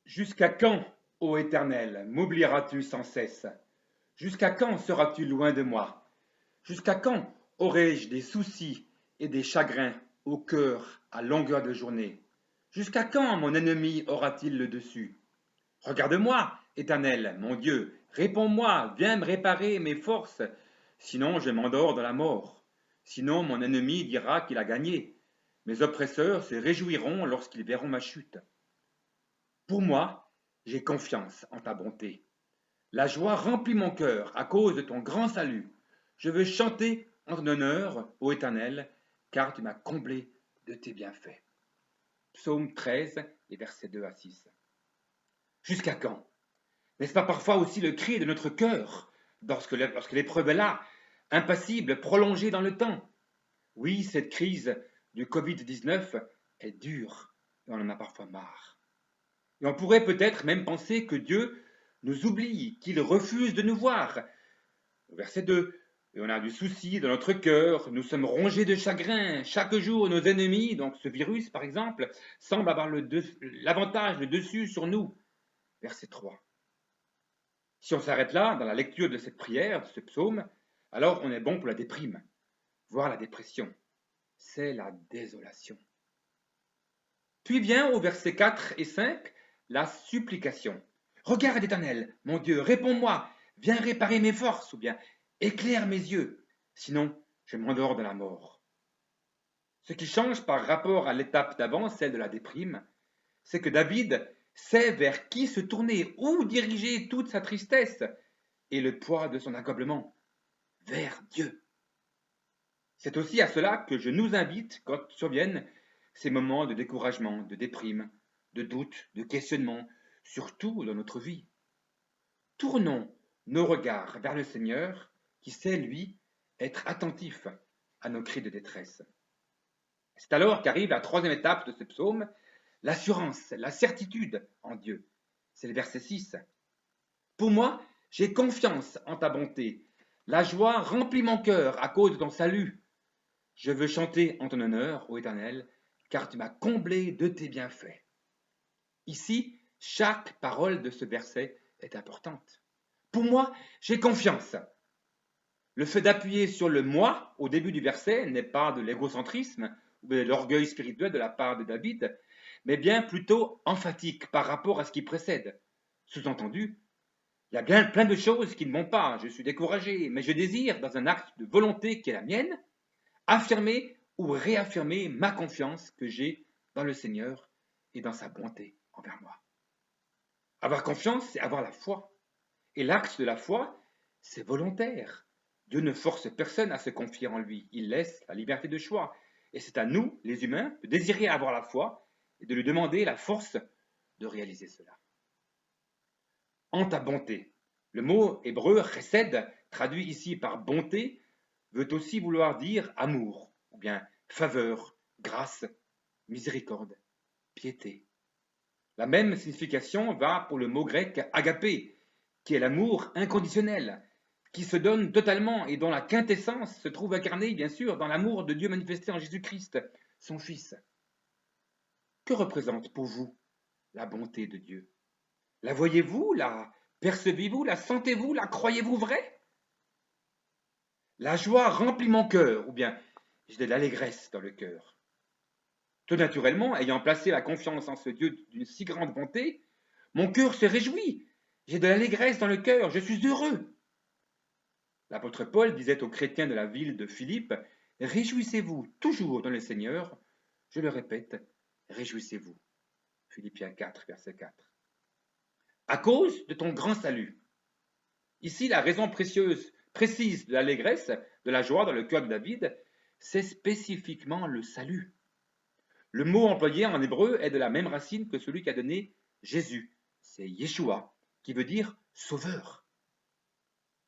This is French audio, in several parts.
Jusqu'à quand, ô Éternel, m'oublieras-tu sans cesse? Jusqu'à quand seras-tu loin de moi? Jusqu'à quand aurai-je des soucis et des chagrins au cœur à longueur de journée? Jusqu'à quand mon ennemi aura-t-il le dessus? Regarde-moi, Éternel, mon Dieu, réponds-moi, viens me réparer mes forces, sinon je m'endors dans la mort. Sinon mon ennemi dira qu'il a gagné. Mes oppresseurs se réjouiront lorsqu'ils verront ma chute. Pour moi, j'ai confiance en ta bonté. La joie remplit mon cœur à cause de ton grand salut. Je veux chanter en ton honneur, ô Éternel, car tu m'as comblé de tes bienfaits. Psaume 13, les versets 2 à 6. Jusqu'à quand? N'est-ce pas parfois aussi le cri de notre cœur lorsque l'épreuve est là, impassible, prolongée dans le temps? Oui, cette crise du Covid-19 est dure et on en a parfois marre. Et on pourrait peut-être même penser que Dieu nous oublie, qu'il refuse de nous voir. Verset 2. Et on a du souci dans notre cœur, nous sommes rongés de chagrin. Chaque jour, nos ennemis, donc ce virus par exemple, semblent avoir l'avantage, le dessus sur nous. Verset 3. Si on s'arrête là, dans la lecture de cette prière, de ce psaume, alors on est bon pour la déprime, voire la dépression. C'est la désolation. Puis vient au verset 4 et 5 la supplication. Regarde, Éternel, mon Dieu, réponds-moi, viens réparer mes forces, ou bien éclaire mes yeux, sinon je m'endors de la mort. Ce qui change par rapport à l'étape d'avant, celle de la déprime, c'est que David sait vers qui se tourner, où diriger toute sa tristesse et le poids de son accablement, vers Dieu. C'est aussi à cela que je nous invite quand surviennent ces moments de découragement, de déprime, de doute, de questionnement, surtout dans notre vie. Tournons nos regards vers le Seigneur qui sait, lui, être attentif à nos cris de détresse. C'est alors qu'arrive la troisième étape de ce psaume, l'assurance, la certitude en Dieu. C'est le verset 6. Pour moi, j'ai confiance en ta bonté. La joie remplit mon cœur à cause de ton salut. Je veux chanter en ton honneur, ô Éternel, car tu m'as comblé de tes bienfaits. Ici, chaque parole de ce verset est importante. Pour moi, j'ai confiance. Le fait d'appuyer sur le moi au début du verset n'est pas de l'égocentrisme ou de l'orgueil spirituel de la part de David, mais bien plutôt emphatique par rapport à ce qui précède. Sous-entendu, il y a bien plein de choses qui ne vont pas, je suis découragé, mais je désire, dans un acte de volonté qui est la mienne, affirmer ou réaffirmer ma confiance que j'ai dans le Seigneur et dans sa bonté envers moi. Avoir confiance, c'est avoir la foi. Et l'acte de la foi, c'est volontaire. Dieu ne force personne à se confier en lui. Il laisse la liberté de choix. Et c'est à nous, les humains, de désirer avoir la foi et de lui demander la force de réaliser cela. En ta bonté. Le mot hébreu chesed, traduit ici par bonté, veut aussi vouloir dire amour, ou bien faveur, grâce, miséricorde, piété. La même signification va pour le mot grec agapé, qui est l'amour inconditionnel, qui se donne totalement et dont la quintessence se trouve incarnée, bien sûr, dans l'amour de Dieu manifesté en Jésus-Christ, son Fils. Que représente pour vous la bonté de Dieu? La voyez-vous? La percevez-vous? La sentez-vous? La croyez-vous vraie? La joie remplit mon cœur, ou bien j'ai de l'allégresse dans le cœur. Tout naturellement, ayant placé la confiance en ce Dieu d'une si grande bonté, mon cœur se réjouit. J'ai de l'allégresse dans le cœur, je suis heureux. L'apôtre Paul disait aux chrétiens de la ville de Philippe, réjouissez-vous toujours dans le Seigneur. Je le répète, réjouissez-vous. Philippiens 4, verset 4. À cause de ton grand salut. Ici, la raison précise de l'allégresse, de la joie dans le cœur de David, c'est spécifiquement le salut. Le mot employé en hébreu est de la même racine que celui qu'a donné Jésus. C'est Yeshua, qui veut dire sauveur.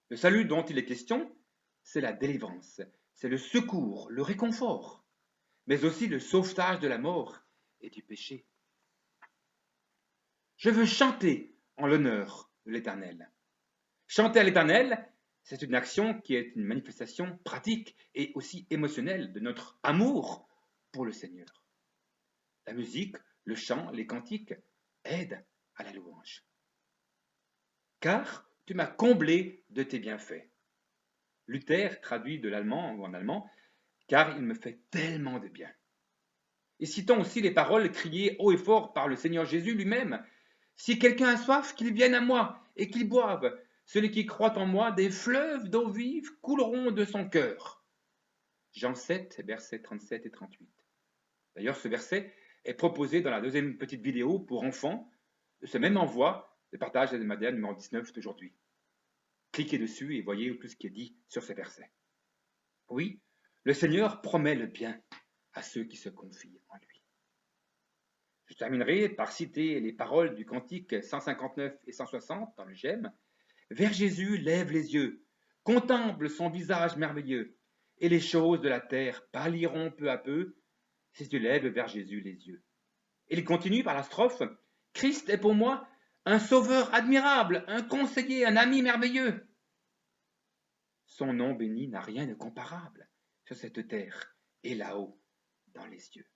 Le salut dont il est question, c'est la délivrance, c'est le secours, le réconfort, mais aussi le sauvetage de la mort et du péché. Je veux chanter en l'honneur de l'Éternel. Chanter à l'Éternel, c'est une action qui est une manifestation pratique et aussi émotionnelle de notre amour pour le Seigneur. La musique, le chant, les cantiques aident à la louange. Car tu m'as comblé de tes bienfaits. Luther traduit de l'allemand ou en allemand, car il me fait tellement de bien. Et citons aussi les paroles criées haut et fort par le Seigneur Jésus lui-même. Si quelqu'un a soif, qu'il vienne à moi et qu'il boive. Celui qui croit en moi, des fleuves d'eau vive couleront de son cœur. Jean 7, versets 37 et 38. D'ailleurs, ce verset est proposé dans la deuxième petite vidéo pour enfants de ce même envoi de partage hebdomadaire numéro 19 d'aujourd'hui. Cliquez dessus et voyez tout ce qui est dit sur ces versets. Oui, le Seigneur promet le bien à ceux qui se confient en lui. Je terminerai par citer les paroles du cantique 159 et 160 dans le GEM. Vers Jésus, lève les yeux, contemple son visage merveilleux, et les choses de la terre pâliront peu à peu si tu lèves vers Jésus les yeux. Et il continue par la strophe. Christ est pour moi un sauveur admirable, un conseiller, un ami merveilleux. Son nom béni n'a rien de comparable sur cette terre et là-haut dans les cieux.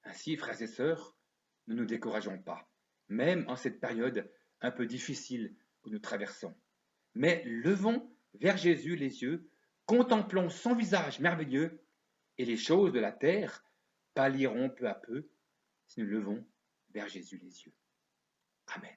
Ainsi, frères et sœurs, ne nous décourageons pas, même en cette période un peu difficile que nous traversons. Mais levons vers Jésus les yeux, contemplons son visage merveilleux, et les choses de la terre pâliront peu à peu si nous levons vers Jésus les yeux. Amen.